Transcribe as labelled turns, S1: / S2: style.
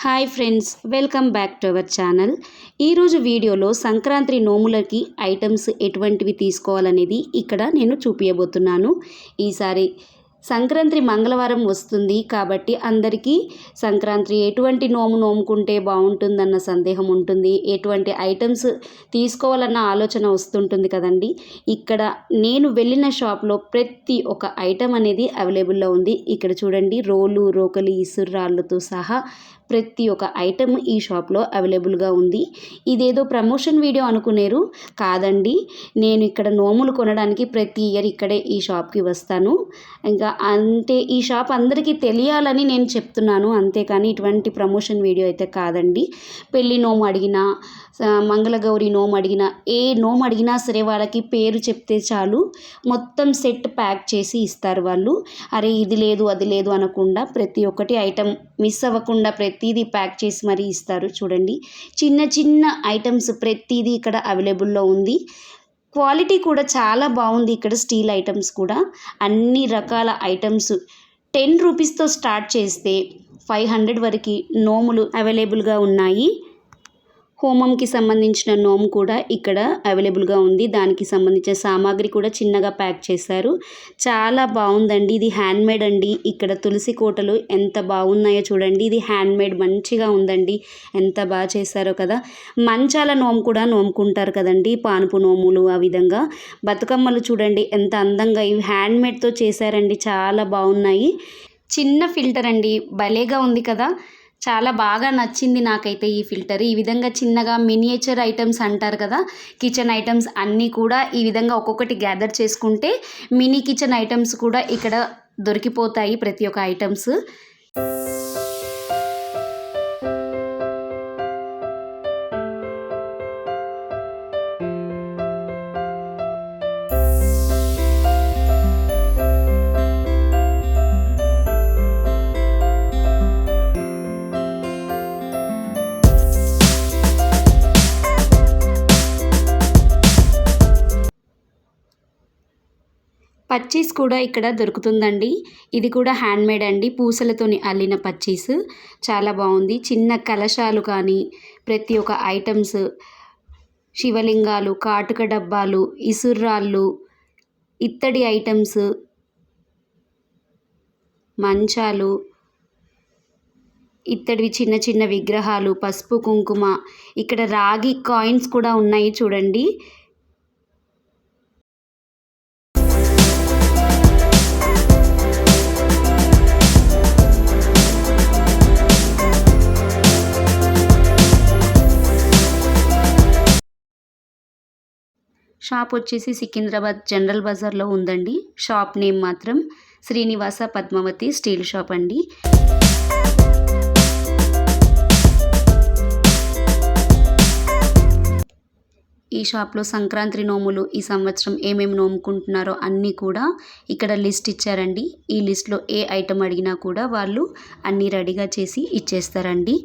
S1: Hi friends, welcome back to our channel. ఈరోజు వీడియోలో Sankranti నోములకి items ఎటువంటివి తీసుకోవాలనేది ఇక్కడ నేను చూపించబోతున్నాను. ఈసారి సంక్రాంతి మంగళవారం వస్తుంది కాబట్టి అందరికీ సంక్రాంతి ఎటువంటి నోము నోముకుంటే బాగుంటుందన్న సందేహం ఉంటుంది. ఎటువంటి ఐటమ్స్ తీసుకోవాలన్న ఆలోచన వస్తుంటుంది కదండి. ఇక్కడ నేను వెళ్ళిన షాప్లో ప్రతి ఒక్క ఐటమ్ అనేది అవైలబుల్లో ఉంది. ఇక్కడ చూడండి, రోలు, రోకలి, ఇసురాళ్ళతో సహా ప్రతి ఒక్క ఐటమ్ ఈ షాప్లో అవైలబుల్గా ఉంది. ఇదేదో ప్రమోషన్ వీడియో అనుకునేరు కాదండి, నేను ఇక్కడ నోములు కొనడానికి ప్రతి ఇయర్ ఇక్కడే ఈ షాప్కి వస్తాను. ఇంకా అంటే ఈ షాప్ అందరికీ తెలియాలని నేను చెప్తున్నాను, అంతేకాని ఇటువంటి ప్రమోషన్ వీడియో అయితే కాదండి. పెళ్లి నోము అడిగినా, మంగళగౌరి నోము అడిగినా, ఏ నోము అడిగినా సరే వాళ్ళకి పేరు చెప్తే చాలు మొత్తం సెట్ ప్యాక్ చేసి ఇస్తారు వాళ్ళు. అరే ఇది లేదు అది లేదు అనకుండా ప్రతి ఒక్కటి ఐటమ్ మిస్ అవ్వకుండా ప్రతిదీ ప్యాక్ చేసి మరీ ఇస్తారు. చూడండి, చిన్న చిన్న ఐటమ్స్ ప్రతిదీ ఇక్కడ అవైలబుల్లో ఉంది. క్వాలిటీ కూడా చాలా బాగుంది. ఇక్కడ స్టీల్ ఐటమ్స్ కూడా అన్ని రకాల ఐటమ్స్ 10 రూపీస్తో స్టార్ట్ చేస్తే 500 వరకు నోములు అవైలబుల్గా ఉన్నాయి. హోమంకి సంబంధించిన నోము కూడా ఇక్కడ అవైలబుల్గా ఉంది. దానికి సంబంధించిన సామాగ్రి కూడా చిన్నగా ప్యాక్ చేశారు. చాలా బాగుందండి. ఇది హ్యాండ్మేడ్ అండి. ఇక్కడ తులసి కోటలు ఎంత బాగున్నాయో చూడండి. ఇది హ్యాండ్మేడ్ మంచిగా ఉందండి. ఎంత బాగా చేశారో కదా. మంచాల నోము కూడా నోముకుంటారు కదండి, పానుపు నోములు. ఆ విధంగా బతుకమ్మలు చూడండి ఎంత అందంగా ఇవి హ్యాండ్మేడ్తో చేశారండి. చాలా బాగున్నాయి. చిన్న ఫిల్టర్ అండి, భలేగా ఉంది కదా. చాలా బాగా నచ్చింది నాకైతే ఈ ఫిల్టర్. ఈ విధంగా చిన్నగా మినియేచర్ ఐటమ్స్ అంటారు కదా, కిచెన్ ఐటమ్స్ అన్నీ కూడా ఈ విధంగా ఒక్కొక్కటి గ్యాదర్ చేసుకుంటే మినీ కిచెన్ ఐటమ్స్ కూడా ఇక్కడ దొరికిపోతాయి. ప్రతి ఒక్క ఐటమ్స్ పచ్చీస్ కూడా ఇక్కడ దొరుకుతుందండి. ఇది కూడా హ్యాండ్మేడ్ అండి, పూసలతోని అల్లిన పచ్చీస్. చాలా బాగుంది. చిన్న కలశాలు కానీ ప్రతి ఒక్క ఐటమ్స్, శివలింగాలు, కాటుక డబ్బాలు, ఇసుర్రాళ్ళు, ఇత్తడి ఐటమ్స్, మంచాలు, ఇత్తడివి చిన్న చిన్న విగ్రహాలు, పసుపు కుంకుమ, ఇక్కడ రాగి కాయిన్స్ కూడా ఉన్నాయి చూడండి. షాప్ వచ్చేసి సికింద్రాబాద్ జనరల్ బజార్లో ఉందండి. షాప్ నేమ్ మాత్రం శ్రీనివాస పద్మావతి స్టీల్ షాప్ అండి. ఈ షాప్లో సంక్రాంతి నోములు ఈ సంవత్సరం ఏమేమి నోముకుంటున్నారో అన్నీ కూడా ఇక్కడ లిస్ట్ ఇచ్చారండి. ఈ లిస్ట్లో ఏ ఐటమ్ అడిగినా కూడా వాళ్ళు అన్నీ రెడీగా చేసి ఇచ్చేస్తారండి.